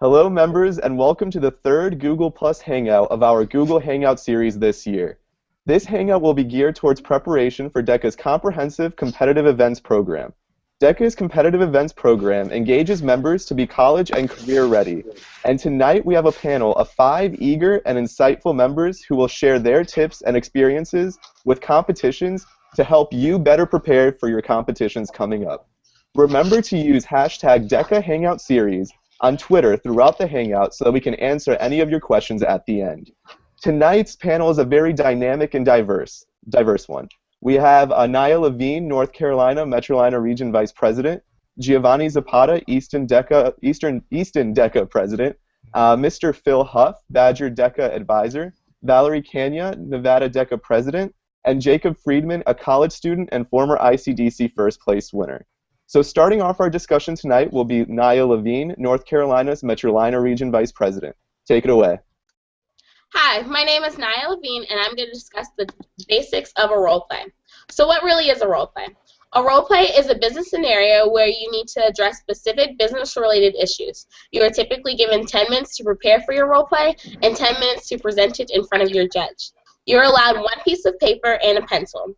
Hello members and welcome to the third Google Plus Hangout of our Google Hangout series this year. This Hangout will be geared towards preparation for DECA's comprehensive competitive events program. DECA's competitive events program engages members to be college and career ready. And tonight we have a panel of 5 eager and insightful members who will share their tips and experiences with competitions to help you better prepare for your competitions coming up. Remember to use hashtag DECA Hangout Series on Twitter throughout the Hangout so that we can answer any of your questions at the end. Tonight's panel is a very dynamic and diverse one. We have Naya Levine, North Carolina Metrolina Region Vice President, Giovanni Zapata, Eastern DECA President, Mr. Phil Huff, Badger DECA Advisor, Valerie Kanya, Nevada DECA President, and Jacob Friedman, a college student and former ICDC first place winner. So starting off our discussion tonight will be Naya Levine, North Carolina's Metrolina Region Vice President. Take it away. Hi, my name is Naya Levine, and I'm going to discuss the basics of a role play. So what really is a role play? A role play is a business scenario where you need to address specific business-related issues. You are typically given 10 minutes to prepare for your role play and 10 minutes to present it in front of your judge. You're allowed 1 piece of paper and a pencil.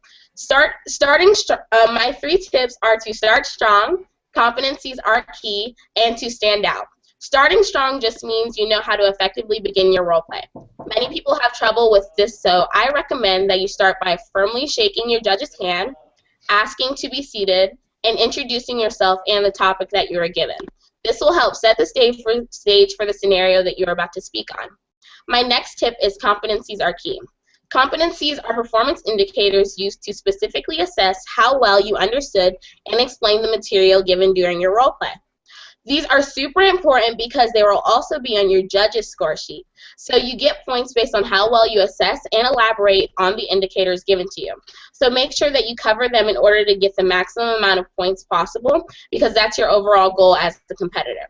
My 3 tips are to start strong, competencies are key, and to stand out. Starting strong just means you know how to effectively begin your role play. Many people have trouble with this, so I recommend that you start by firmly shaking your judge's hand, asking to be seated, and introducing yourself and the topic that you are given. This will help set the stage for the scenario that you're about to speak on. My next tip is competencies are key. Competencies are performance indicators used to specifically assess how well you understood and explained the material given during your role play. These are super important because they will also be on your judge's score sheet. So you get points based on how well you assess and elaborate on the indicators given to you. So make sure that you cover them in order to get the maximum amount of points possible because that's your overall goal as the competitor.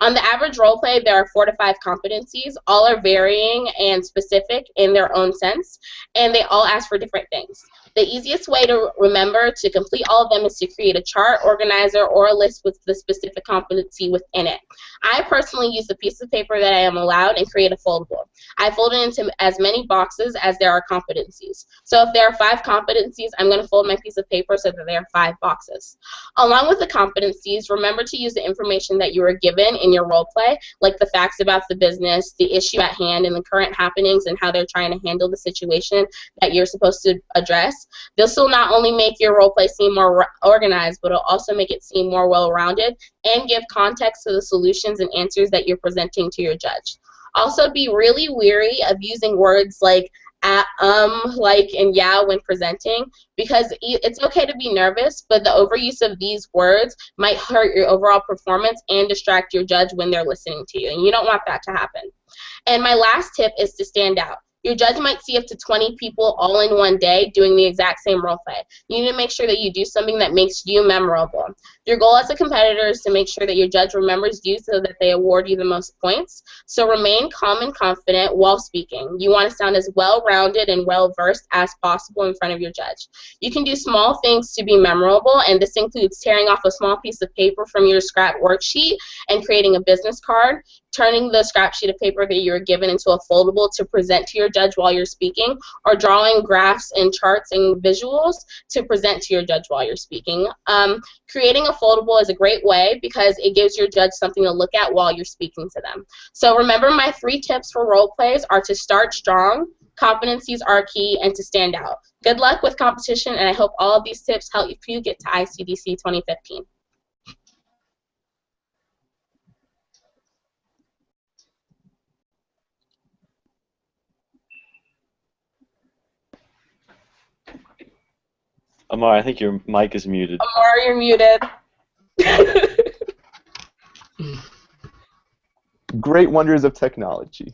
On the average role play, there are 4 to 5 competencies. All are varying and specific in their own sense, and they all ask for different things. The easiest way to remember to complete all of them is to create a chart, organizer, or a list with the specific competency within it. I personally use the piece of paper that I am allowed and create a foldable. I fold it into as many boxes as there are competencies. So if there are 5 competencies, I'm going to fold my piece of paper so that there are 5 boxes. Along with the competencies, remember to use the information that you were given in your role play, like the facts about the business, the issue at hand, and the current happenings and how they're trying to handle the situation that you're supposed to address. This will not only make your role play seem more organized, but it'll also make it seem more well-rounded and give context to the solutions and answers that you're presenting to your judge. Also, be really wary of using words like like, and yeah when presenting, because it's okay to be nervous, but the overuse of these words might hurt your overall performance and distract your judge when they're listening to you, and you don't want that to happen. And my last tip is to stand out. Your judge might see up to 20 people all in one day doing the exact same role play. You need to make sure that you do something that makes you memorable. Your goal as a competitor is to make sure that your judge remembers you so that they award you the most points. So remain calm and confident while speaking. You want to sound as well-rounded and well-versed as possible in front of your judge. You can do small things to be memorable, and this includes tearing off a small piece of paper from your scrap worksheet and creating a business card, turning the scrap sheet of paper that you were given into a foldable to present to your judge while you're speaking, or drawing graphs and charts and visuals to present to your judge while you're speaking. Creating a foldable is a great way because it gives your judge something to look at while you're speaking to them. So remember, my 3 tips for role plays are to start strong, competencies are key, and to stand out. Good luck with competition, and I hope all of these tips help you get to ICDC 2015. Amar, I think your mic is muted. Amar, you're muted. Great wonders of technology.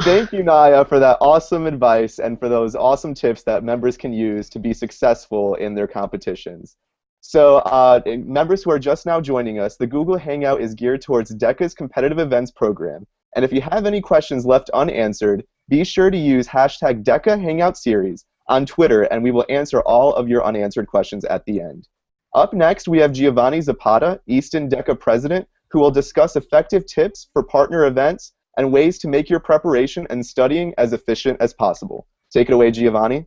Thank you, Naya, for that awesome advice and for those awesome tips that members can use to be successful in their competitions. So members who are just now joining us, the Google Hangout is geared towards DECA's competitive events program. And if you have any questions left unanswered, be sure to use hashtag DECA Hangout Series on Twitter, and we will answer all of your unanswered questions at the end. Up next, we have Giovanni Zapata, Easton DECA President, who will discuss effective tips for partner events and ways to make your preparation and studying as efficient as possible. Take it away, Giovanni.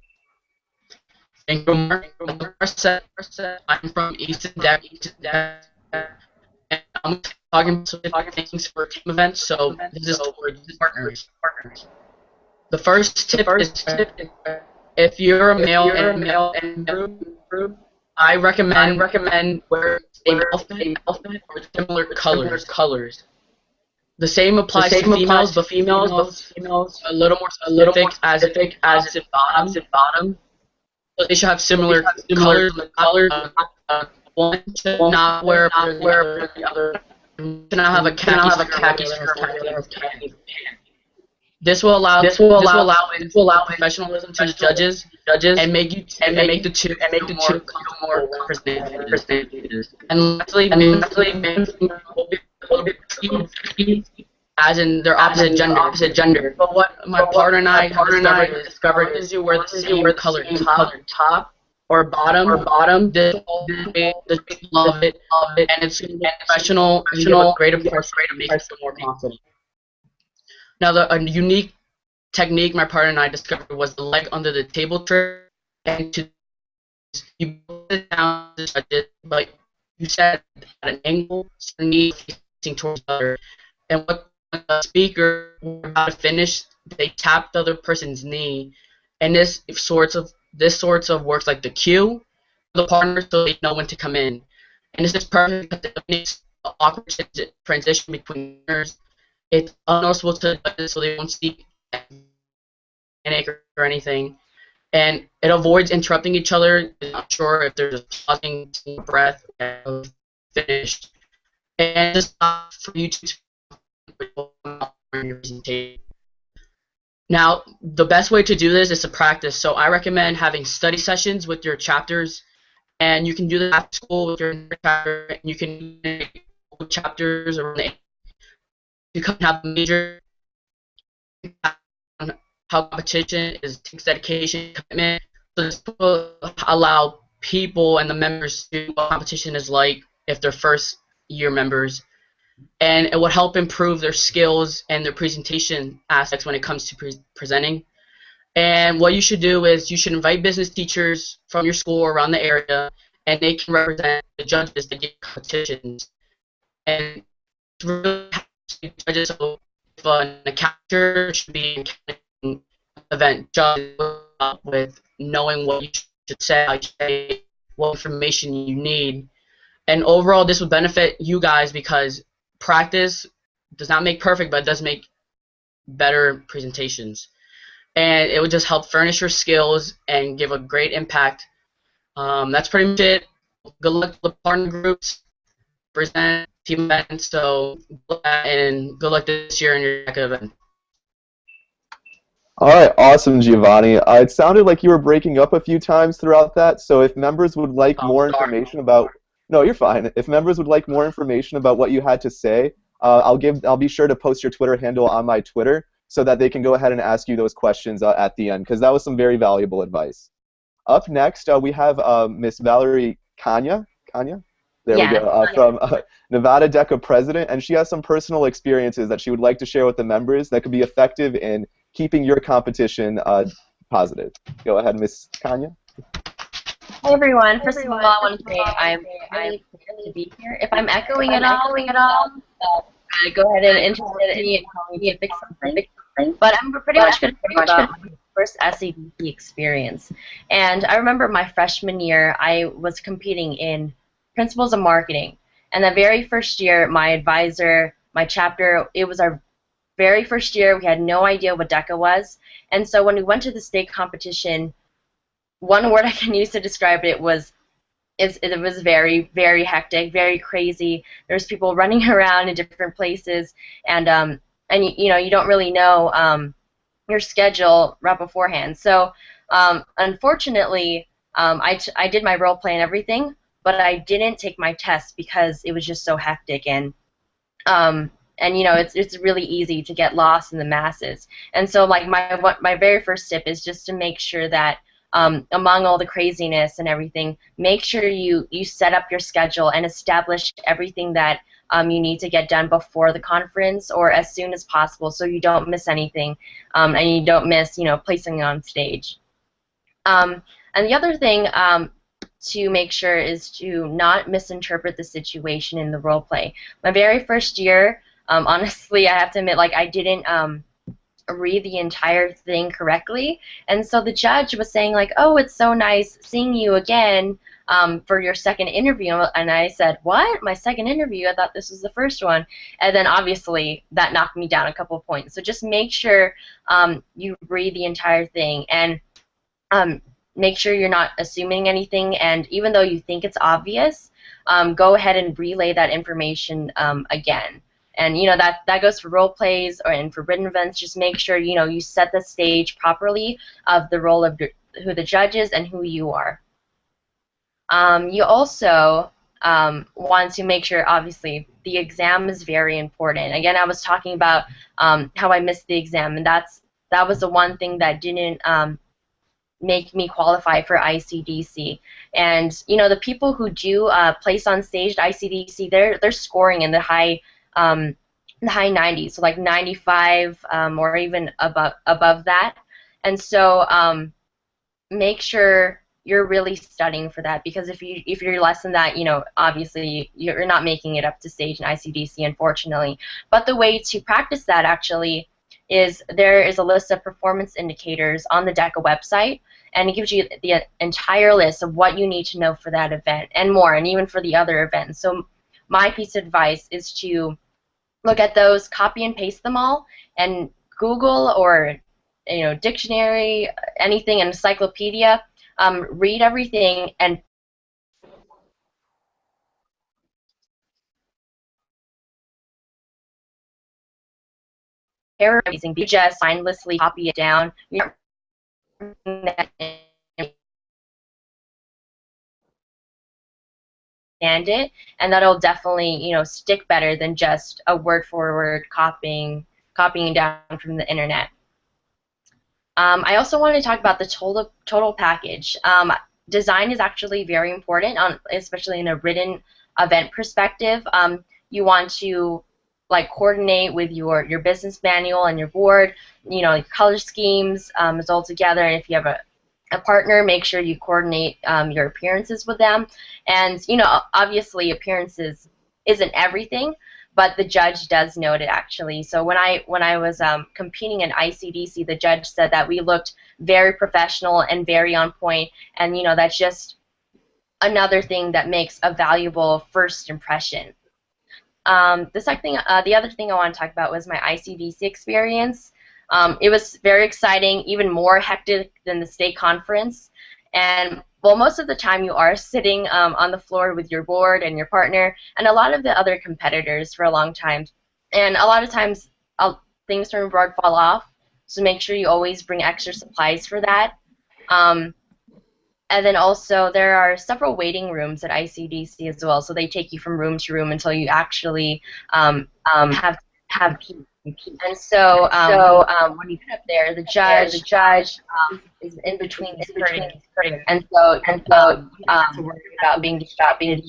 Thank you, Mark. I'm from EASTON, DECA, and I'm talking about things for team events, so this is towards partners. The first tip is, if you're a male and group, I recommend wear the same outfit or similar colors. The same applies to females, but females a little more specific as opposite bottom. So they should have similar colors. One should not wear the other. Should not have a khaki skirt. This will allow professionalism to the judges and make the two more representative. And lastly, men will be perceived as in their opposite gender. But what my partner and I discovered is you wear the same colored top or bottom. This love it, and it's professional. You get a great approach to make it more confident. Now, a unique technique my partner and I discovered was the leg under the table trick, and you put it down to touch it, but you set it at an angle, so your knee facing towards the other. And what the speaker was about to finish, they tap the other person's knee, and this sorts of works like the cue for the partner, so they know when to come in. And this is perfect because it makes the awkward transition between partners. It's unnoticeable to the judges, so they won't see panic or anything, and it avoids interrupting each other. I'm not sure if there's a pausing breath finished, and just for you to now, the best way to do this is to practice. So I recommend having study sessions with your chapters, and you can do that after school with your chapter. And you can do chapters around the you can have a major on how competition takes dedication, commitment. So this will allow people and the members to know what competition is like if they're first year members, and it will help improve their skills and their presentation aspects when it comes to presenting. And what you should do is you should invite business teachers from your school or around the area, and they can represent the judges that get competitions. And it's really judges, so if an accountant should be an event judge with knowing what you should say, how you should say, what information you need. And overall, this would benefit you guys because practice does not make perfect, but it does make better presentations. And it would just help furnish your skills and give a great impact. That's pretty much it. Good luck to the partner groups, present team events, so and good luck this year in your DECA event. All right, awesome, Giovanni. It sounded like you were breaking up a few times throughout that, so if members would like more information about... No, you're fine. If members would like more information about what you had to say, I'll be sure to post your Twitter handle on my Twitter so that they can go ahead and ask you those questions at the end, because that was some very valuable advice. Up next, we have Miss Valerie CANA. There we go, from Nevada DECA president, and she has some personal experiences that she would like to share with the members that could be effective in keeping your competition positive. Go ahead, Miss CANA. Hi everyone. First of all, I want to say I'm really excited to be here. If I'm echoing at all, go ahead and interrupt me and tell me to fix something. But I'm pretty much going to talk about my first SADP experience. And I remember my freshman year, I was competing in Principles of Marketing. And the very first year, my advisor, my chapter, it was our very first year. We had no idea what DECA was. And so when we went to the state competition, one word I can use to describe it was very, very hectic, very crazy. There's people running around in different places, and you know, you don't really know your schedule right beforehand. So unfortunately, I did my role play and everything, but I didn't take my test because it was just so hectic, and you know, it's really easy to get lost in the masses. And so like my very first tip is just to make sure that among all the craziness and everything, make sure you set up your schedule and establish everything that you need to get done before the conference or as soon as possible, so you don't miss anything and you don't miss, placing on stage. And the other thing to make sure is to not misinterpret the situation in the role play. My very first year, honestly, I have to admit, I didn't read the entire thing correctly, and so the judge was saying oh, it's so nice seeing you again for your second interview, and I said, what? My second interview? I thought this was the first one. And then obviously that knocked me down a couple of points. So just make sure you read the entire thing, and make sure you're not assuming anything, and even though you think it's obvious, go ahead and relay that information again. And that goes for role plays and for written events. Just make sure you set the stage properly of the role of who the judge is and who you are. You also want to make sure, obviously, the exam is very important. Again, I was talking about how I missed the exam, and that was the one thing that didn't make me qualify for ICDC. And the people who do place on stage at ICDC, they're scoring in the high 90s, so 95 or even above that. And so make sure you're really studying for that, because if you're less than that, obviously you're not making it up to stage in ICDC, unfortunately. But the way to practice that actually is there is a list of performance indicators on the DECA website, and it gives you the entire list of what you need to know for that event and more, and even for the other events. So my piece of advice is to look at those, copy and paste them all, and Google or dictionary, anything, an encyclopedia, read everything and paraphrasing. You just mindlessly copy it down. You're not it, and that'll definitely stick better than just a word for word copying down from the internet. I also want to talk about the total package. Design is actually very important, especially in a written event perspective. You want to coordinate with your business manual and your board, color schemes is all together, and if you have a partner, make sure you coordinate your appearances with them. And obviously appearances isn't everything, but the judge does note it actually. So when I was competing in ICDC, the judge said that we looked very professional and very on point, and that's just another thing that makes a valuable first impression. The other thing I want to talk about was my ICDC experience. It was very exciting, even more hectic than the state conference. And well, most of the time you are sitting on the floor with your board and your partner and a lot of the other competitors for a long time. And a lot of times things from board fall off, so make sure you always bring extra supplies for that. And then also there are several waiting rooms at ICDC as well, so they take you from room to room until you actually have and so when you get up there, the judge is in between these curtains, and so you have to worry about being distracted.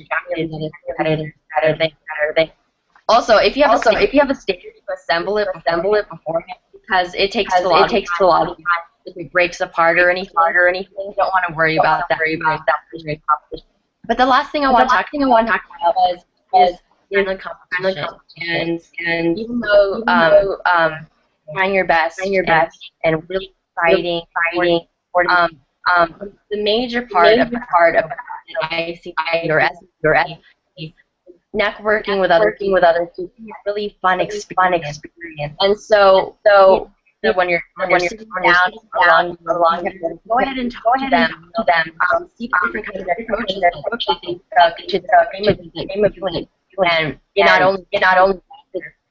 Also, if you have a stage, assemble it beforehand, because it takes a lot of time. If it breaks apart or anything, you don't want to worry about that. But the last thing I want to talk about is final competition. And even though trying your best and really fighting, the major part of ICI or SC, networking with other people, really fun experience. And so when you're sitting down along, go ahead and talk to them, see the different kinds of approaches to the game of doing it. And not only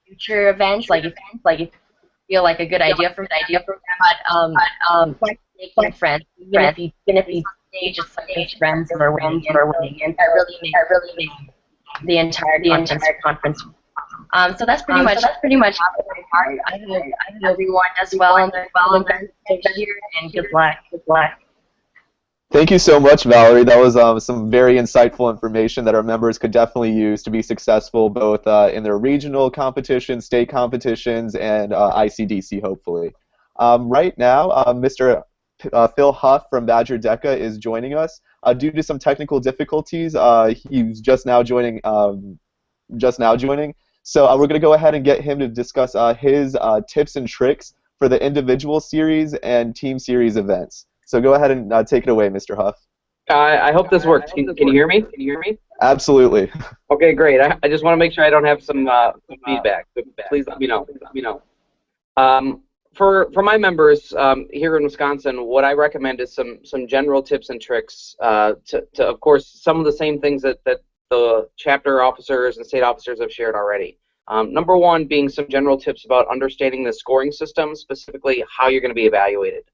future events, like if you feel like a good idea from but making friends, even if you just make friends or winning, and that really makes the entire conference. So that's pretty much my part. I hope everyone does well in their event this year, and good luck. Thank you so much, Valerie. That was some very insightful information that our members could definitely use to be successful both in their regional competitions, state competitions, and ICDC, hopefully. Right now, Mr. Phil Huff from Badger DECA is joining us. Due to some technical difficulties, he's just now joining. So we're going to go ahead and get him to discuss his tips and tricks for the individual series and team series events. So go ahead and take it away, Mr. Huff. I hope this works. Can you hear me? Can you hear me? Absolutely. Okay, great. I just want to make sure I don't have some feedback. Please let me know. For my members here in Wisconsin, what I recommend is some general tips and tricks to of course, some of the same things that the chapter officers and state officers have shared already. Number one being some general tips about understanding the scoring system, specifically how you're going to be evaluated.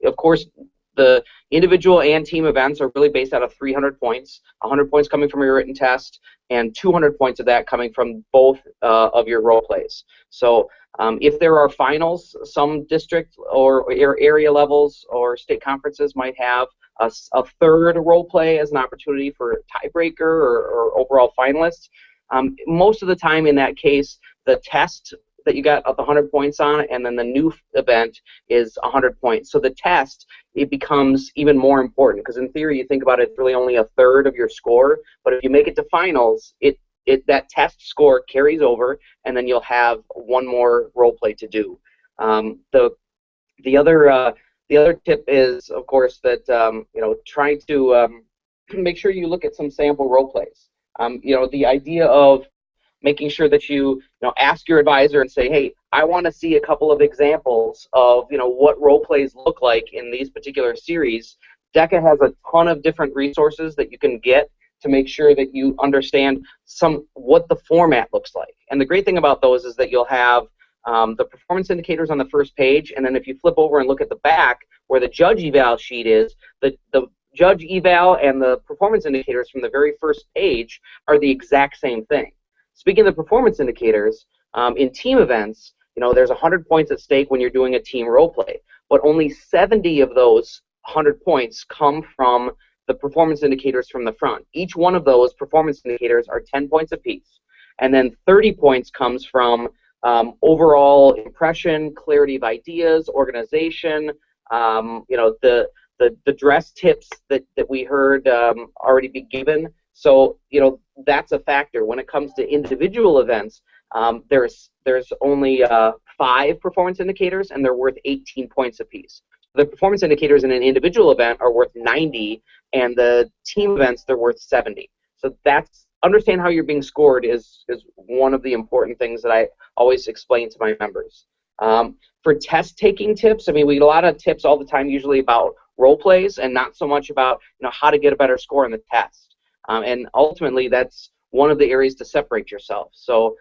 Of course, the individual and team events are really based out of 300 points, 100 points coming from your written test, and 200 points of that coming from both of your role plays. So if there are finals, some district or area levels or state conferences might have a third role play as an opportunity for tiebreaker or overall finalists. Most of the time in that case, the test that you got the 100 points on, and then the new event is 100 points. So the test, it becomes even more important, because in theory, you think about it, it's really only a third of your score, but if you make it to finals, that test score carries over, and then you'll have one more role play to do. The other tip is, of course, that trying to make sure you look at some sample role plays. The idea of making sure that you ask your advisor and say, hey, I want to see a couple of examples of what role plays look like in these particular series. DECA has a ton of different resources that you can get to make sure that you understand what the format looks like. And the great thing about those is that you'll have the performance indicators on the first page, and then if you flip over and look at the back where the judge eval sheet is, the judge eval and the performance indicators from the very first page are the exact same thing. Speaking of the performance indicators, in team events, there's 100 points at stake when you're doing a team role play, but only 70 of those 100 points come from the performance indicators from the front. Each one of those performance indicators are 10 points apiece, and then 30 points comes from overall impression, clarity of ideas, organization, the dress tips that we heard already be given. So that's a factor. When it comes to individual events, there's only 5 performance indicators, and they're worth 18 points apiece. The performance indicators in an individual event are worth 90, and the team events, they're worth 70. So understand how you're being scored is one of the important things that I always explain to my members. For test-taking tips, we get a lot of tips all the time, usually about role plays, and not so much about how to get a better score on the test. And ultimately, that's one of the areas to separate yourself. So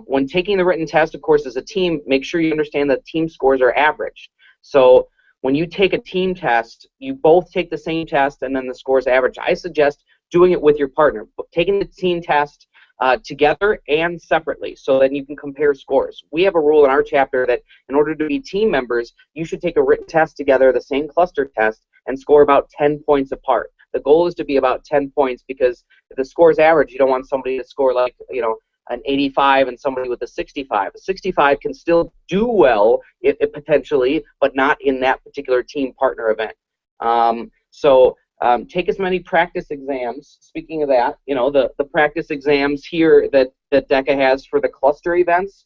when taking the written test, of course, as a team, make sure you understand that team scores are averaged. So when you take a team test, you both take the same test, and then the scores average. I suggest doing it with your partner, taking the team test together and separately, so that you can compare scores. We have a rule in our chapter that in order to be team members, you should take a written test together, the same cluster test, and score about 10 points apart. The goal is to be about 10 points, because if the score is average, you don't want somebody to score like an 85 and somebody with a 65. A 65 can still do well potentially, but not in that particular team partner event. Take as many practice exams. Speaking of that, the practice exams here that DECA has for the cluster events,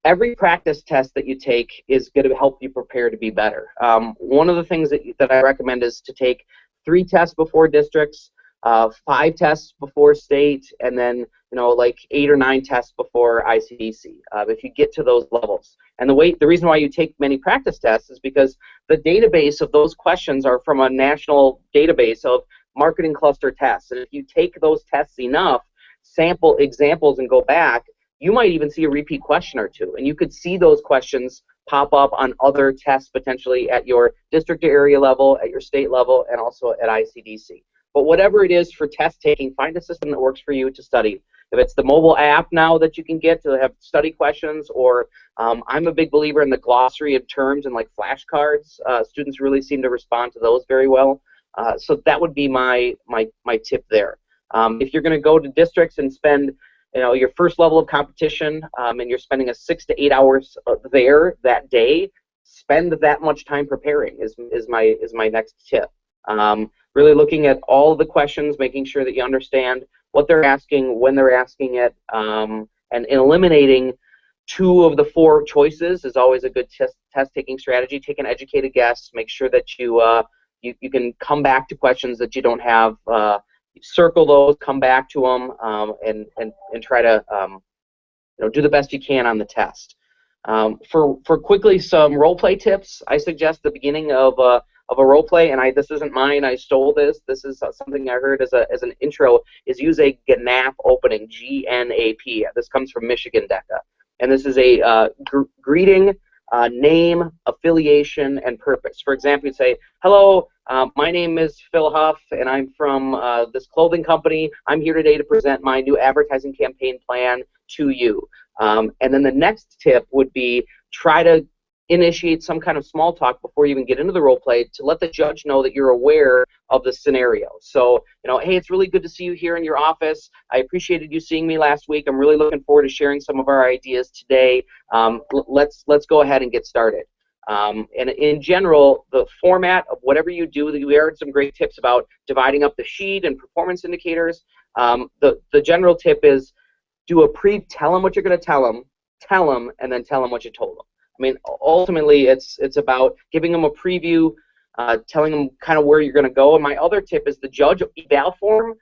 every practice test that you take is going to help you prepare to be better. One of the things that I recommend is to take 3 tests before districts, 5 tests before state, and then like 8 or 9 tests before ICDC. If you get to those levels, and the reason why you take many practice tests is because the database of those questions are from a national database of marketing cluster tests, and if you take those tests enough, sample examples, and go back, you might even see a repeat question or 2, and you could see those questions pop up on other tests potentially at your district area level, at your state level, and also at ICDC. But whatever it is for test taking, find a system that works for you to study. if it's the mobile app now that you can get to have study questions, or I'm a big believer in the glossary of terms and like flashcards. Students really seem to respond to those very well. So that would be my tip there. If you're going to go to districts and spend your first level of competition, and you're spending 6 to 8 hours there that day, spend that much time preparing is my next tip. Really looking at all of the questions, making sure that you understand what they're asking, when they're asking it, and eliminating 2 of the 4 choices is always a good test-taking strategy. Take an educated guess. Make sure that you can come back to questions that you don't have. Circle those, come back to them, and try to do the best you can on the test. For quickly some role play tips, I suggest the beginning of a role play, and this isn't mine. I stole this. This is something I heard as an intro. Is use a GNAP opening, GNAP. This comes from Michigan DECA, and this is a greeting, name, affiliation, and purpose. For example, you say, "Hello, my name is Phil Huff, and I'm from this clothing company. I'm here today to present my new advertising campaign plan to you." And then the next tip would be try to initiate some kind of small talk before you even get into the role play to let the judge know that you're aware of the scenario. So, hey, it's really good to see you here in your office. I appreciated you seeing me last week. I'm really looking forward to sharing some of our ideas today. Let's go ahead and get started. And in general, the format of whatever you do, we heard some great tips about dividing up the sheet and performance indicators. The general tip is do a tell them what you're going to tell them, and then tell them what you told them. I mean, ultimately, it's about giving them a preview, telling them kind of where you're going to go. And my other tip is the judge eval form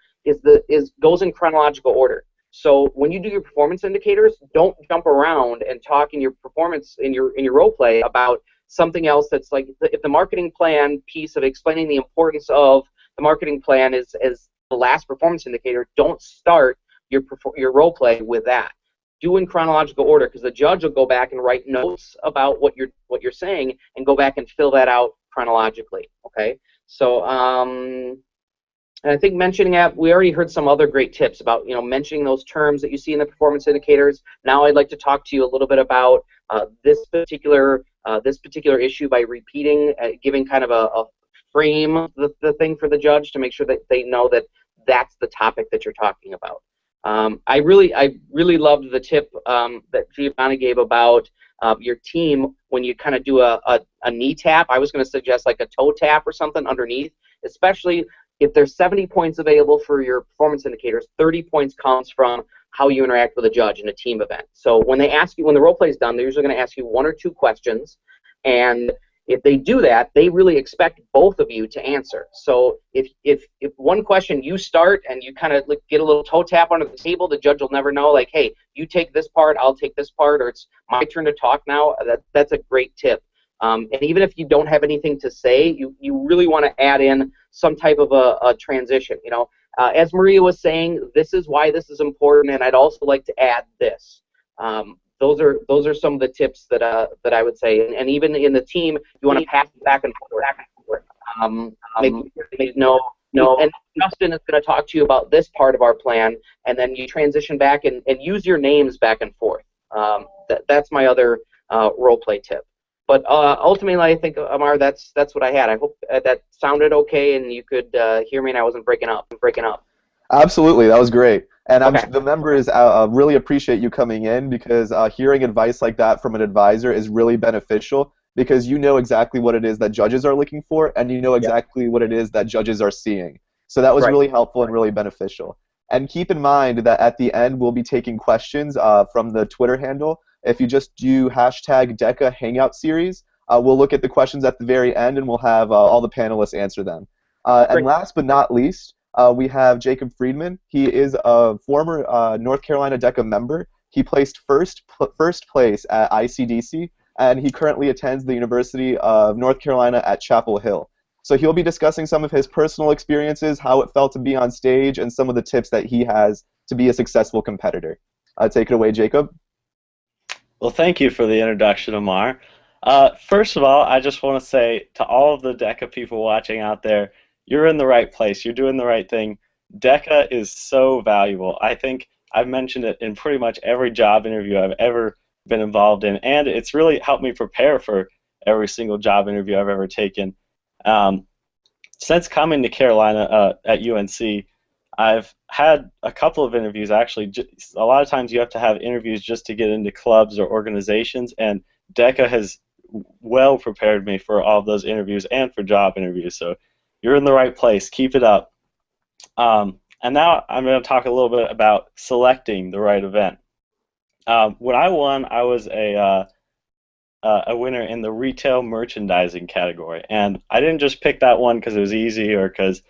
goes in chronological order. So when you do your performance indicators, don't jump around and talk in your performance in your role play about something else that's like if the marketing plan piece of explaining the importance of the marketing plan is the last performance indicator. Don't start your role play with that. Do in chronological order, because the judge will go back and write notes about what you're saying and go back and fill that out chronologically. Okay, so and I think mentioning that we already heard some other great tips about mentioning those terms that you see in the performance indicators. Now I'd like to talk to you a little bit about this particular issue by repeating, giving kind of a frame the thing for the judge to make sure that they know that that's the topic that you're talking about. I really loved the tip that Giovanni gave about your team when you kind of do a knee tap. I was going to suggest like a toe tap or something underneath, especially if there's 70 points available for your performance indicators. 30 points comes from how you interact with a judge in a team event. So when they ask you, when the role play is done, they're usually going to ask you 1 or 2 questions, and if they do that, they really expect both of you to answer. So if one question you start and you kind of get a little toe tap under the table, the judge will never know, like, hey, you take this part, I'll take this part, or it's my turn to talk now. That's a great tip. And even if you don't have anything to say, you really want to add in some type of a transition. As Maria was saying, this is why this is important, and I'd also like to add this. Those are some of the tips that I would say, and even in the team, you want to pass it back and forth. Make no. And Justin is going to talk to you about this part of our plan, and then you transition back and use your names back and forth. That's my other role play tip. But ultimately, I think, Amar, that's what I had. I hope that sounded okay, and you could hear me, and I wasn't breaking up. Absolutely, that was great. And Okay. the members really appreciate you coming in, because hearing advice like that from an advisor is really beneficial, because you know exactly what it is that judges are looking for, and you know exactly what it is that judges are seeing. So that was really helpful and really beneficial. And keep in mind that at the end we'll be taking questions from the Twitter handle. If you just do hashtag DECA Hangout Series, we'll look at the questions at the very end, and we'll have all the panelists answer them. And last but not least, we have Jacob Friedman. He is a former North Carolina DECA member. He placed first place at ICDC, and he currently attends the University of North Carolina at Chapel Hill. So he'll be discussing some of his personal experiences, how it felt to be on stage, and some of the tips that he has to be a successful competitor. Take it away, Jacob. Well, thank you for the introduction, Amar. First of all, I just want to say to all of the DECA people watching out there, you're in the right place. You're doing the right thing. DECA is so valuable. I think I've mentioned it in pretty much every job interview I've ever been involved in, and it's really helped me prepare for every single job interview I've ever taken. Since coming to Carolina at UNC, I've had a couple of interviews. Actually, a lot of times you have to have interviews just to get into clubs or organizations, and DECA has well prepared me for all of those interviews and for job interviews. So you're in the right place. Keep it up. And now I'm going to talk a little bit about selecting the right event. When I won, I was a winner in the retail merchandising category, and I didn't just pick that one because it was easy or because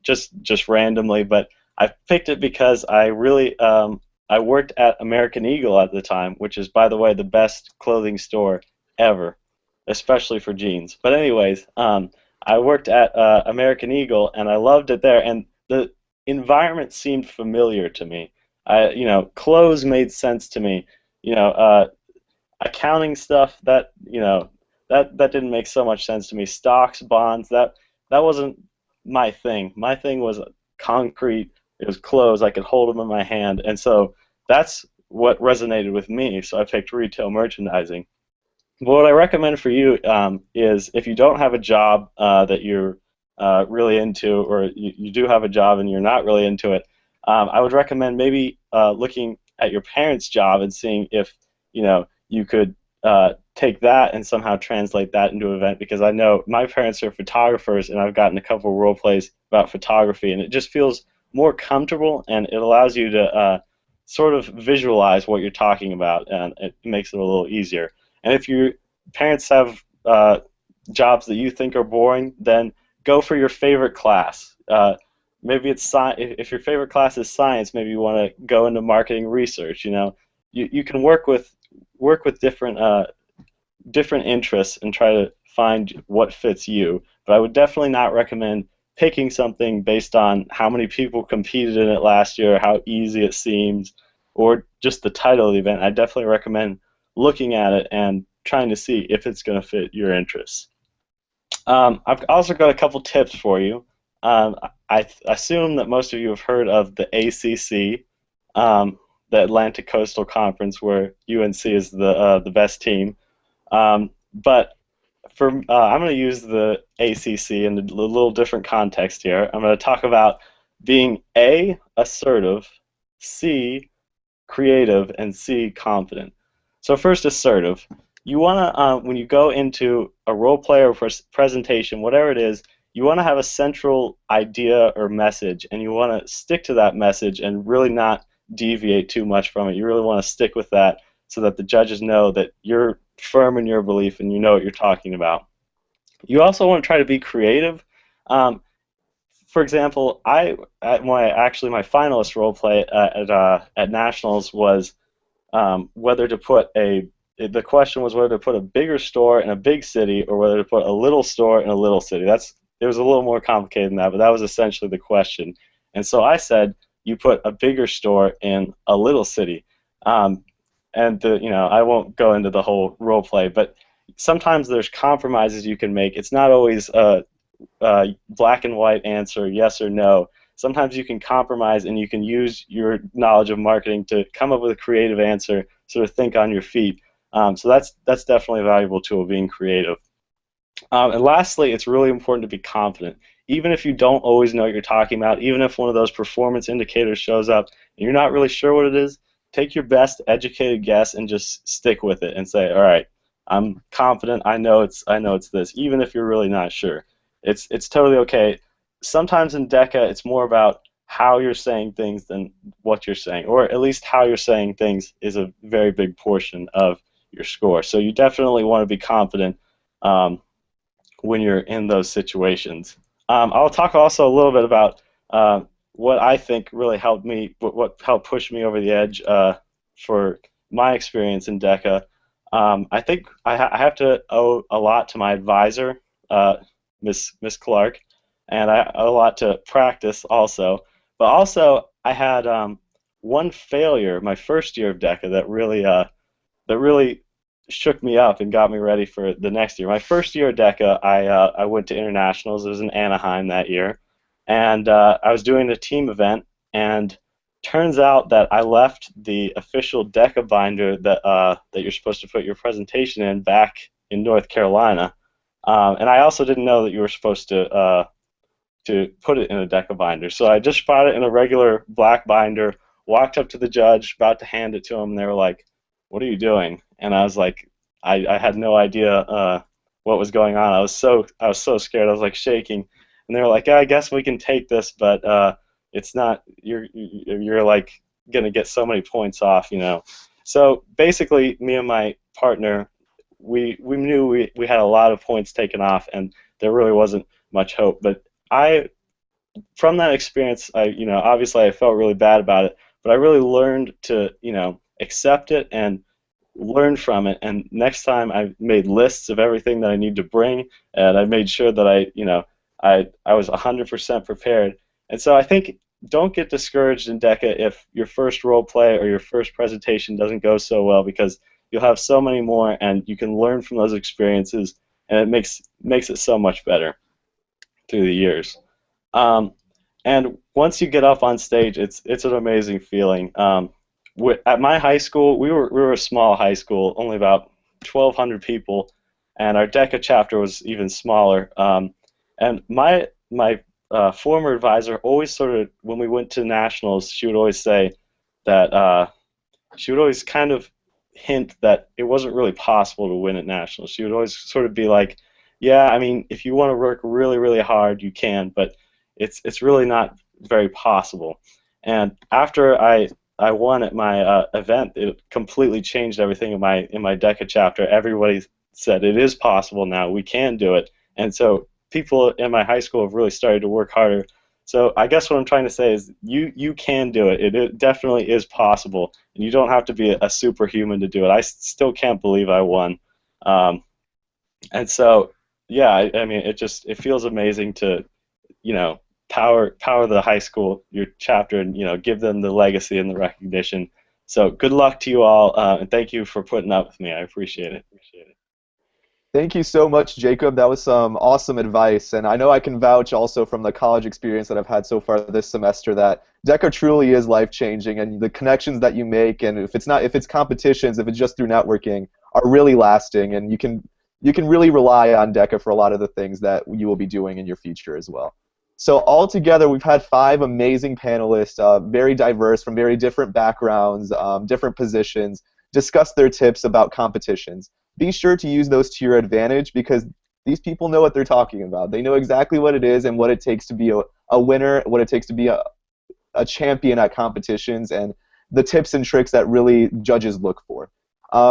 just randomly, but I picked it because I really I worked at American Eagle at the time, which is, by the way, the best clothing store ever, especially for jeans. But anyways, I worked at American Eagle, and I loved it there, and the environment seemed familiar to me. Clothes made sense to me. Accounting stuff that didn't make so much sense to me. Stocks, bonds, that wasn't my thing. My thing was concrete. It was clothes. I could hold them in my hand, and so that's what resonated with me. So I picked retail merchandising. What I recommend for you is if you don't have a job that you're really into, or you do have a job and you're not really into it, I would recommend maybe looking at your parents' job and seeing if you could take that and somehow translate that into an event, because I know my parents are photographers, and I've gotten a couple of role plays about photography, and it just feels more comfortable, and it allows you to sort of visualize what you're talking about, and it makes it a little easier. And if your parents have jobs that you think are boring, then go for your favorite class. Maybe it's if your favorite class is science, maybe you want to go into marketing research. You can work with different interests and try to find what fits you. But I would definitely not recommend picking something based on how many people competed in it last year, how easy it seems, or just the title of the event. I definitely recommend looking at it and trying to see if it's going to fit your interests. I've also got a couple tips for you. I assume that most of you have heard of the ACC, the Atlantic Coastal Conference, where UNC is the best team. But I'm going to use the ACC in a little different context here. I'm going to talk about being A, assertive, C, creative, and C, confident. So first, assertive. You want to, when you go into a role play or presentation, whatever it is, you want to have a central idea or message, and you want to stick to that message and really not deviate too much from it. You really want to stick with that so that the judges know that you're firm in your belief and you know what you're talking about. You also want to try to be creative. For example, my finalist role play at Nationals was whether to put the question was whether to put a bigger store in a big city or whether to put a little store in a little city. It was a little more complicated than that, but that was essentially the question. And so I said, you put a bigger store in a little city. I won't go into the whole role play, but sometimes there's compromises you can make. It's not always a black and white answer, yes or no. Sometimes you can compromise and you can use your knowledge of marketing to come up with a creative answer, sort of think on your feet. So that's definitely a valuable tool, being creative. And lastly, it's really important to be confident. Even if you don't always know what you're talking about, even if one of those performance indicators shows up and you're not really sure what it is, take your best educated guess and just stick with it and say, all right, I'm confident, I know it's this, even if you're really not sure. It's totally okay. Sometimes in DECA, it's more about how you're saying things than what you're saying, or at least how you're saying things is a very big portion of your score. So you definitely want to be confident when you're in those situations. I'll talk also a little bit about what I think really helped me, what helped push me over the edge for my experience in DECA. I think I have to owe a lot to my advisor, Miss Clark, and I owe a lot to practice also. But also, I had one failure my first year of DECA that really shook me up and got me ready for the next year. My first year at DECA, I went to internationals. It was in Anaheim that year, and I was doing a team event, and turns out that I left the official DECA binder that you're supposed to put your presentation in back in North Carolina, and I also didn't know that you were supposed to put it in a DECA binder. So I just bought it in a regular black binder, walked up to the judge, about to hand it to him, and they were like, "What are you doing?" And I was like, I had no idea what was going on. I was so scared. I was like shaking, and they were like, "I guess we can take this, but it's not. You're like gonna get so many points off, you know." So basically, me and my partner, we knew we had a lot of points taken off, and there really wasn't much hope. But from that experience, obviously I felt really bad about it, but I really learned to, accept it and learn from it. And next time I made lists of everything that I need to bring, and I made sure that I was 100% prepared. And so I think don't get discouraged in DECA if your first role play or your first presentation doesn't go so well, because you'll have so many more, and you can learn from those experiences, and it makes it so much better through the years. And once you get up on stage, it's an amazing feeling. At my high school, we were a small high school, only about 1,200 people, and our DECA chapter was even smaller. And my former advisor always sort of, when we went to nationals, she would always say that she would always kind of hint that it wasn't really possible to win at nationals. She would always sort of be like, "Yeah, I mean, if you want to work really, really hard, you can, but it's really not very possible." And after I won at my event, it completely changed everything in my DECA chapter. Everybody said it is possible now. We can do it, and so people in my high school have really started to work harder. So I guess what I'm trying to say is you can do it. It definitely is possible, and you don't have to be a superhuman to do it. I still can't believe I won, and so yeah, I mean, it feels amazing to power the high school, your chapter, and give them the legacy and the recognition. So good luck to you all, and thank you for putting up with me. I appreciate it. Thank you so much, Jacob. That was some awesome advice, and I know I can vouch also from the college experience that I've had so far this semester that DECA truly is life-changing, and the connections that you make, and if it's competitions, if it's just through networking, are really lasting, and you can really rely on DECA for a lot of the things that you will be doing in your future as well. So altogether, we've had 5 amazing panelists, very diverse, from very different backgrounds, different positions, discuss their tips about competitions. Be sure to use those to your advantage, because these people know what they're talking about. They know exactly what it is and what it takes to be a winner, what it takes to be a champion at competitions, and the tips and tricks that really judges look for.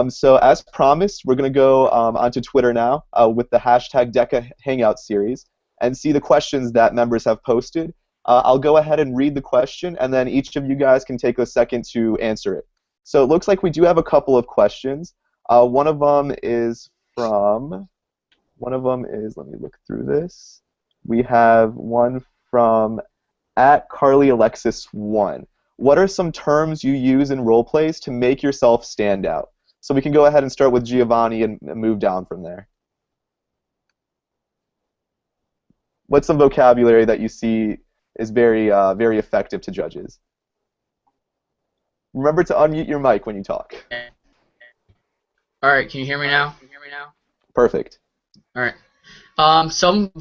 So as promised, we're going to go onto Twitter now with the hashtag DECA Hangout series and see the questions that members have posted. I'll go ahead and read the question, and then each of you guys can take a second to answer it. So it looks like we do have a couple of questions. One of them is, let me look through this. We have one from @CarlyAlexis1. What are some terms you use in role plays to make yourself stand out? So we can go ahead and start with Giovanni and move down from there. What's some vocabulary that you see is very effective to judges? Remember to unmute your mic when you talk. All right, can you hear me now? Perfect. All right. Some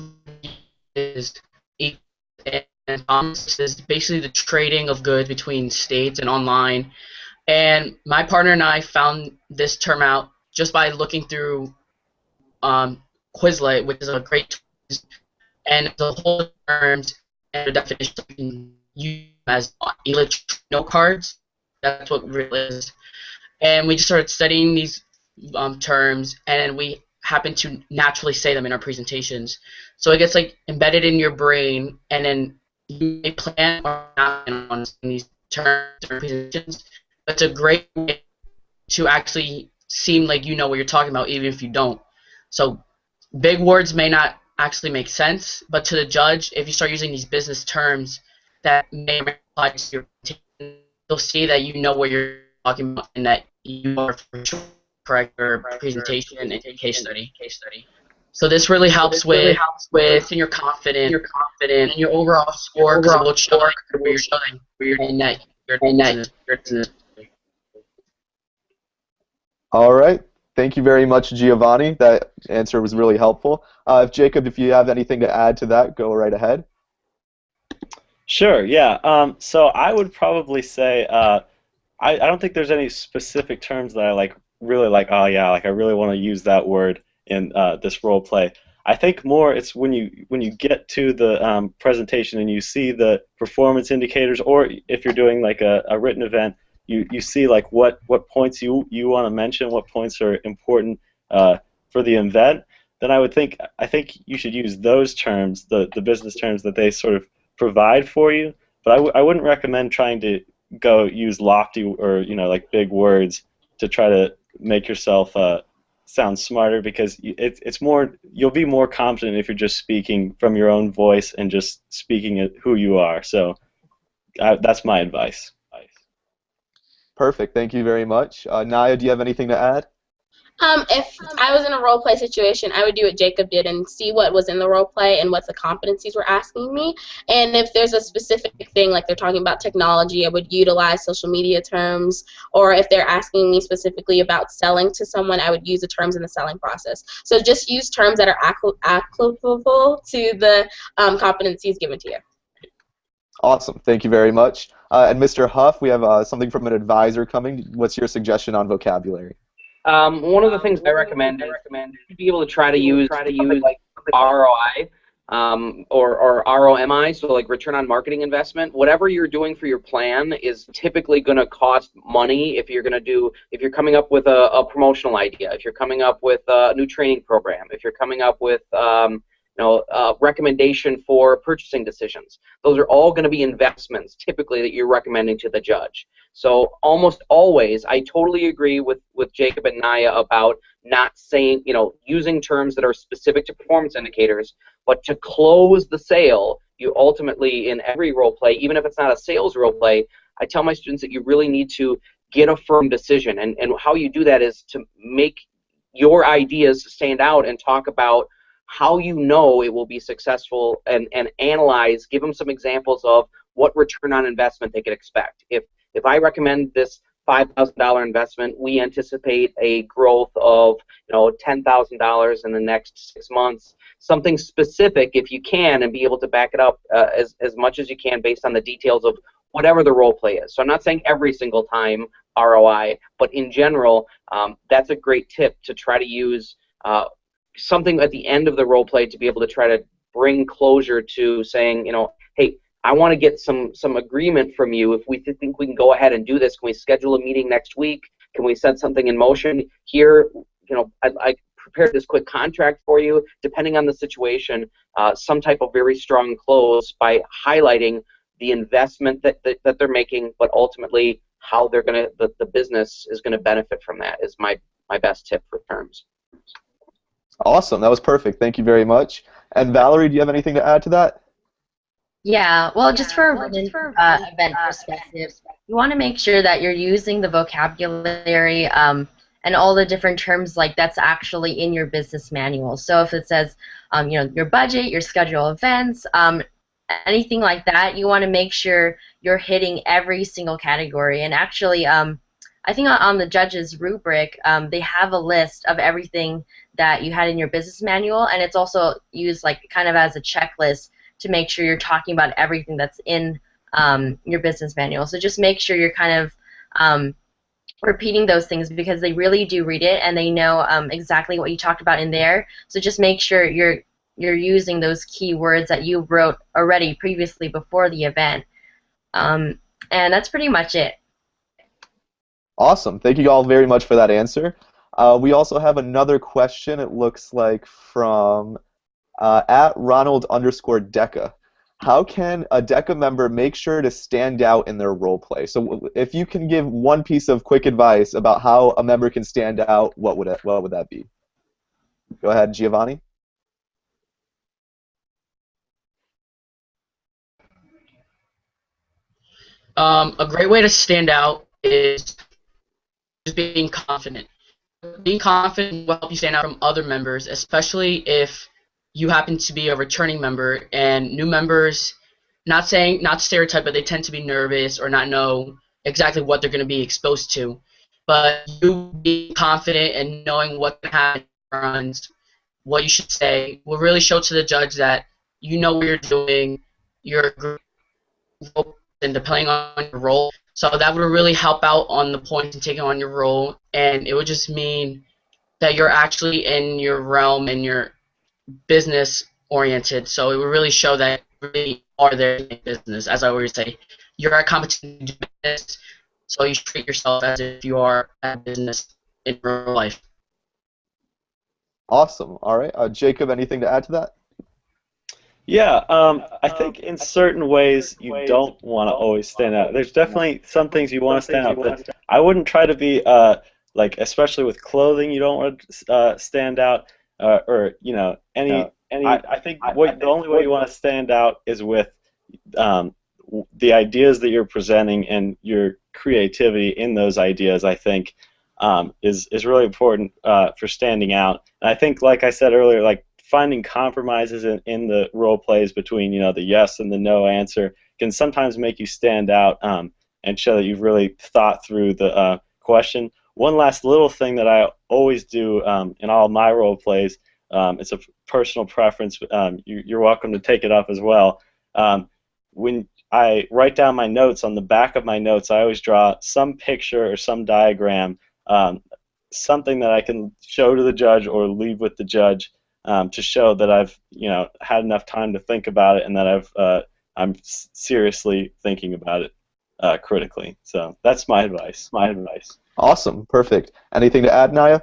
is basically the trading of goods between states and online. And my partner and I found this term out just by looking through Quizlet, which is a great tool, and the whole terms and the definition you can use as electronic note cards. That's what it really is. And we just started studying these terms, and we happen to naturally say them in our presentations. So it gets like embedded in your brain, and then you may plan or not on these terms or presentations. But it's a great way to actually seem like you know what you're talking about, even if you don't. So big words may not actually make sense, but to the judge, if you start using these business terms that may apply to your presentation, they'll see that you know what you're talking about and that you are for sure correct your presentation and case study. So this really helps with your confidence and your overall score, because it will show where you're showing and that All right. Thank you very much, Giovanni. That answer was really helpful. Jacob, if you have anything to add to that, go right ahead. Sure, yeah. So I would probably say I don't think there's any specific terms that I really like, oh yeah, like I really want to use that word in this role play. I think more it's when you get to the presentation and you see the performance indicators, or if you're doing like a written event, you see like what points you want to mention, what points are important for the event. Then I think you should use those terms, the business terms that they sort of provide for you. But I wouldn't recommend trying to go use lofty or like big words to try to make yourself sound smarter, because it's more, you'll be more confident if you're just speaking from your own voice and just speaking at who you are. So that's my advice. Perfect. Thank you very much. Naya, do you have anything to add? If I was in a role play situation, I would do what Jacob did and see what was in the role play and what the competencies were asking me. And if there's a specific thing, like they're talking about technology, I would utilize social media terms. Or if they're asking me specifically about selling to someone, I would use the terms in the selling process. So just use terms that are applicable to the competencies given to you. Awesome. Thank you very much. And Mr. Huff, we have something from an advisor coming. What's your suggestion on vocabulary? One of the things I recommend is to be able to try to use like ROI or ROMI, so like return on marketing investment. Whatever you're doing for your plan is typically going to cost money if you're coming up with a promotional idea, if you're coming up with a new training program, if you're coming up with recommendation for purchasing decisions. Those are all going to be investments typically that you're recommending to the judge. So almost always, I totally agree with Jacob and Naya about not saying, using terms that are specific to performance indicators, but to close the sale, you ultimately, in every role play, even if it's not a sales role play, I tell my students that you really need to get a firm decision. And how you do that is to make your ideas stand out and talk about how you know it will be successful, and analyze, give them some examples of what return on investment they could expect. If I recommend this $5,000 investment, we anticipate a growth of $10,000 in the next 6 months. Something specific, if you can, and be able to back it up as much as you can based on the details of whatever the role play is. So I'm not saying every single time ROI, but in general, that's a great tip to try to use something at the end of the role play to be able to try to bring closure to saying, hey, I want to get some agreement from you. If we think we can go ahead and do this, can we schedule a meeting next week? Can we set something in motion here? I prepared this quick contract for you. Depending on the situation, some type of very strong close by highlighting the investment that they're making, but ultimately how they're the business is gonna benefit from that is my best tip for terms. Awesome. That was perfect. Thank you very much. And Valerie, do you have anything to add to that? Yeah, well, just for an event perspective, you want to make sure that you're using the vocabulary and all the different terms like that's actually in your business manual. So if it says, your budget, your schedule of events, anything like that, you want to make sure you're hitting every single category. And actually, I think on the judge's rubric, they have a list of everything that you had in your business manual, and it's also used like kind of as a checklist to make sure you're talking about everything that's in your business manual. So just make sure you're kind of repeating those things, because they really do read it and they know exactly what you talked about in there. So just make sure you're using those key words that you wrote already previously before the event. And that's pretty much it. Awesome. Thank you all very much for that answer. We also have another question, it looks like, from at Ronald_DECA. How can a DECA member make sure to stand out in their role play? So if you can give one piece of quick advice about how a member can stand out, what would that be? Go ahead, Giovanni. A great way to stand out is just being confident. Being confident will help you stand out from other members, especially if you happen to be a returning member, and new members not stereotype, but they tend to be nervous or not know exactly what they're going to be exposed to. But you being confident and knowing what can happen, and what you should say, will really show to the judge that you know what you're doing, you're and depending on your role. So that would really help out on the points and taking on your role, and it would just mean that you're actually in your realm and you're business oriented. So it would really show that you really are there in business. As I always say, you're at competition to do business, so you should treat yourself as if you are at business in real life. Awesome. All right. Jacob, anything to add to that? Yeah, I think in certain ways you don't want to always stand out. There's definitely some things you want to stand out, but I wouldn't try to be like, especially with clothing, you don't want to stand out, or you know, any. I think the only way you want to stand out is with the ideas that you're presenting and your creativity in those ideas. I think is really important for standing out. And I think, like I said earlier, like finding compromises in the role plays between, you know, the yes and the no answer can sometimes make you stand out and show that you've really thought through the question. One last little thing that I always do in all my role plays, it's a personal preference, you're welcome to take it up as well. When I write down my notes, on the back of my notes I always draw some picture or some diagram, something that I can show to the judge or leave with the judge, to show that I've, you know, had enough time to think about it and that I'm seriously thinking about it critically. So that's my advice. Awesome. Perfect. Anything to add, Naya?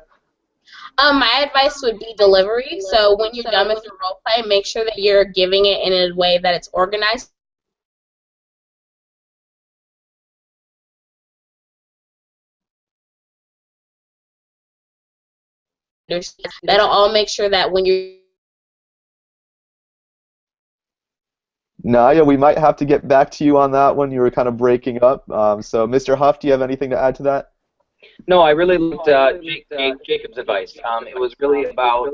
My advice would be delivery. So when you're done with your role play, make sure that you're giving it in a way that it's organized. That'll all make sure that when you're Naya, we might have to get back to you on that one. You were kind of breaking up. So, Mr. Huff, do you have anything to add to that? No, I really loved Jacob's advice. It was really about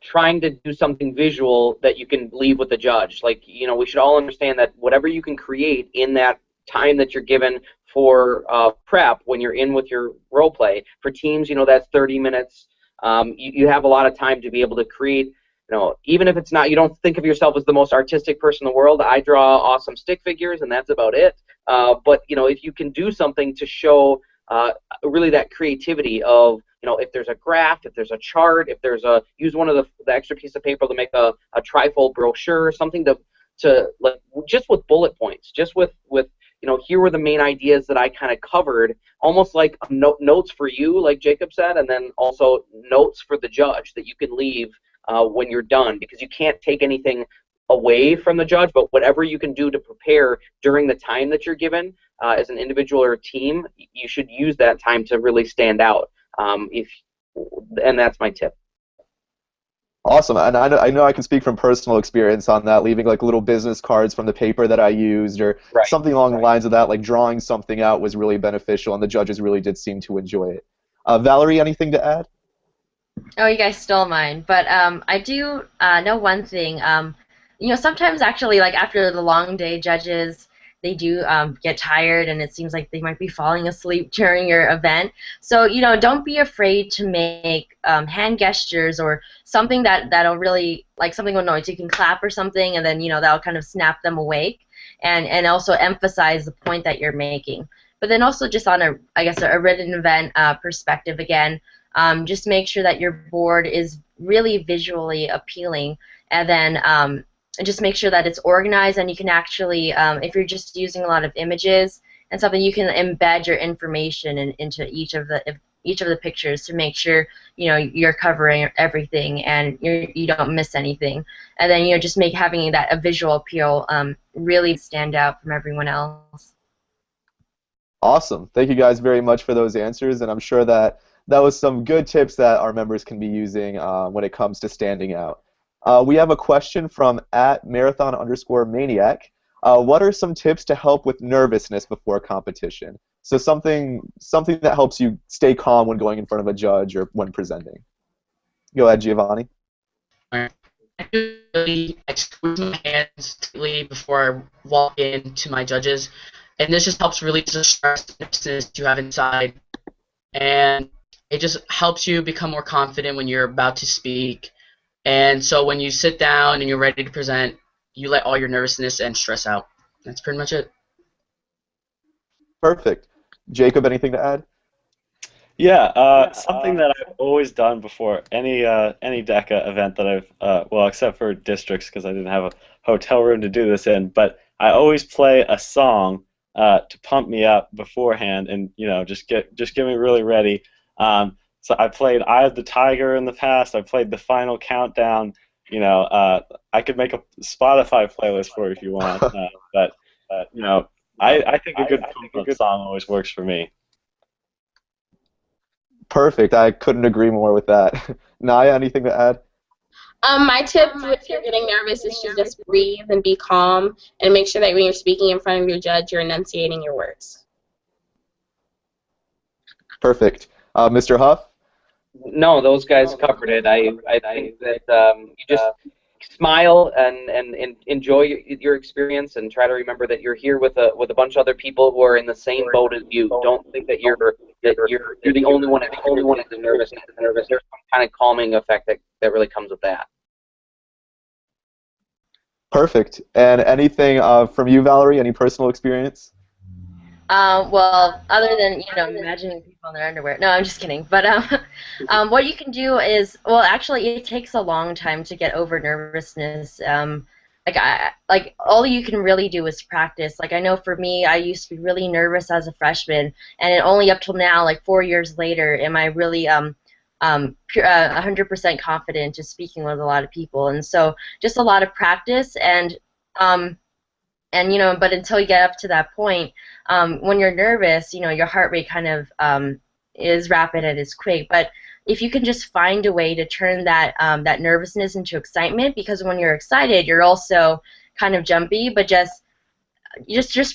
trying to do something visual that you can leave with the judge. Like, you know, we should all understand that whatever you can create in that time that you're given for prep when you're in with your role play, for teams, you know, that's 30 minutes. You have a lot of time to be able to create. You know, even if it's not, you don't think of yourself as the most artistic person in the world. I draw awesome stick figures, and that's about it. But you know, if you can do something to show really that creativity of, you know, if there's a graph, if there's a chart, if there's a, use one of the extra piece of paper to make a trifold brochure, something to like, just with bullet points, just with you know, here were the main ideas that I kind of covered, almost like notes for you, like Jacob said, and then also notes for the judge that you can leave when you're done, because you can't take anything away from the judge, but whatever you can do to prepare during the time that you're given as an individual or a team, you should use that time to really stand out. And that's my tip. Awesome, and I know I can speak from personal experience on that, leaving like little business cards from the paper that I used, or something along the lines of that, like drawing something out was really beneficial, and the judges really did seem to enjoy it. Valerie, anything to add? Oh, you guys stole mine, but I do know one thing. You know, sometimes actually, like after the long day, judges, they do get tired, and it seems like they might be falling asleep during your event. So, you know, don't be afraid to make hand gestures or something that'll really, like something with noise. You can clap or something, and then, you know, that'll kind of snap them awake, and also emphasize the point that you're making. But then also just on a, I guess, a written event perspective again, just make sure that your board is really visually appealing, and then just make sure that it's organized, and you can actually, if you're just using a lot of images and something, you can embed your information into each of the pictures to make sure, you know, you're covering everything and you don't miss anything. And then, you know, just having that a visual appeal really stand out from everyone else. Awesome. Thank you guys very much for those answers, and I'm sure that was some good tips that our members can be using when it comes to standing out. We have a question from @marathon_maniac. What are some tips to help with nervousness before competition? So something that helps you stay calm when going in front of a judge or when presenting. Go ahead, Giovanni. I squeeze my hands tightly before I walk in to my judges, and this just helps release the stress you have inside, and it just helps you become more confident when you're about to speak. And so when you sit down and you're ready to present, you let all your nervousness and stress out. That's pretty much it. Perfect. Jacob, anything to add? Yeah, something that I've always done before any DECA event that I've well, except for districts because I didn't have a hotel room to do this in, but I always play a song to pump me up beforehand, and just get me really ready. So I played "Eye of the Tiger" in the past. I played "The Final Countdown." I could make a Spotify playlist for you if you want, but I think a good pump-up song always works for me. Perfect. I couldn't agree more with that. Naya, anything to add? My tip if you're getting nervous is to just breathe and be calm and make sure that when you're speaking in front of your judge, you're enunciating your words. Perfect. Mr. Huff? No, those guys covered it. I think that you just smile and enjoy your experience, and try to remember that you're here with a bunch of other people who are in the same boat as you. Don't think that you're the only one that's nervous. There's some kind of calming effect that really comes with that. Perfect. And anything from you, Valerie? Any personal experience? Well, other than, imagining people in their underwear. No, I'm just kidding. But what you can do is, well, actually, it takes a long time to get over nervousness. Like all you can really do is practice. Like, I know for me, I used to be really nervous as a freshman, and only up till now, like 4 years later, am I really 100% confident just speaking with a lot of people. And so just a lot of practice, and but until you get up to that point, when you're nervous, your heart rate kind of is rapid and is quick. But if you can just find a way to turn that that nervousness into excitement, because when you're excited, you're also kind of jumpy, but just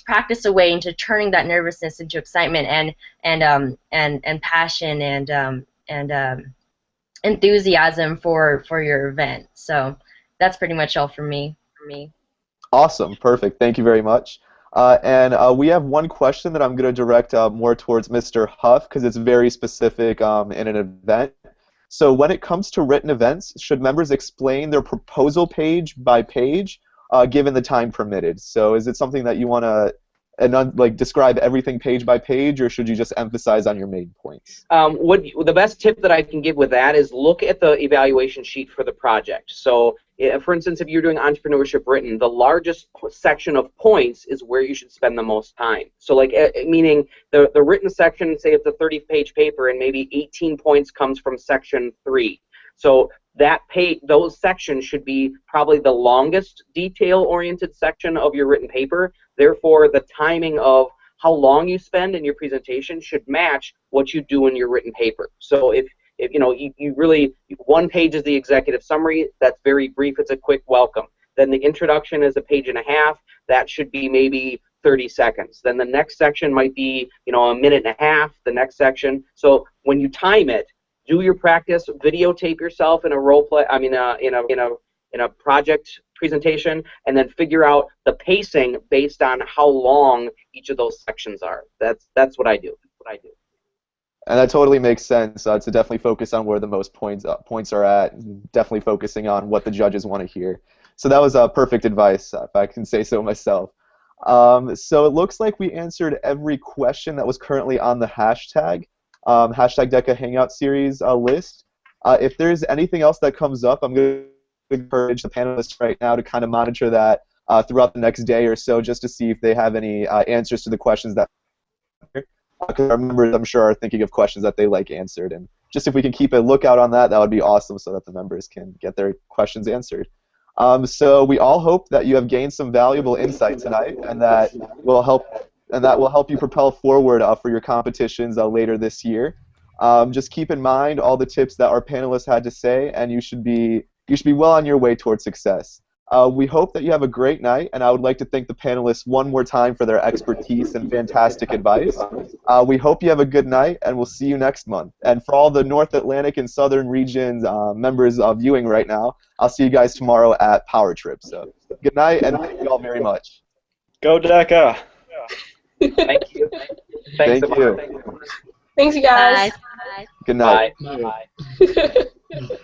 practice a way into turning that nervousness into excitement and passion and enthusiasm for your event. So that's pretty much all from me. Awesome. Perfect. Thank you very much. And we have one question that I'm going to direct more towards Mr. Huff, because it's very specific in an event. So when it comes to written events, should members explain their proposal page by page, given the time permitted? So is it something that you want to describe everything page by page, or should you just emphasize on your main points? The best tip that I can give with that is look at the evaluation sheet for the project. So, for instance, if you're doing entrepreneurship written, the largest section of points is where you should spend the most time. So, meaning the written section, say it's a 30-page paper, and maybe 18 points comes from section 3. So those sections should be probably the longest detail-oriented section of your written paper. Therefore, the timing of how long you spend in your presentation should match what you do in your written paper. So if you really, 1 page is the executive summary, that's very brief, it's a quick welcome. Then the introduction is a page and a half, that should be maybe 30 seconds. Then the next section might be, a minute and a half, the next section. So when you time it, do your practice, videotape yourself in a role play, in a project presentation, and then figure out the pacing based on how long each of those sections are. That's what I do. And that totally makes sense, to definitely focus on where the most points are at, and definitely focusing on what the judges want to hear. So that was perfect advice, if I can say so myself. So it looks like we answered every question that was currently on the hashtag DECA Hangout Series list. If there's anything else that comes up, I'm going to encourage the panelists right now to kind of monitor that throughout the next day or so, just to see if they have any answers to the questions that because our members, I'm sure, are thinking of questions that they like answered. And just if we can keep a lookout on that, that would be awesome, so that the members can get their questions answered. So we all hope that you have gained some valuable insight tonight, and that will help you propel forward for your competitions later this year. Just keep in mind all the tips that our panelists had to say, and you should be well on your way towards success. We hope that you have a great night, and I would like to thank the panelists one more time for their expertise and fantastic advice. We hope you have a good night, and we'll see you next month. And for all the North Atlantic and Southern regions members viewing right now, I'll see you guys tomorrow at Power Trip. So good night, and thank you all very much. Go DECA! Thank you. Thank you. Thanks, you guys. Bye. Good night. Bye. Bye.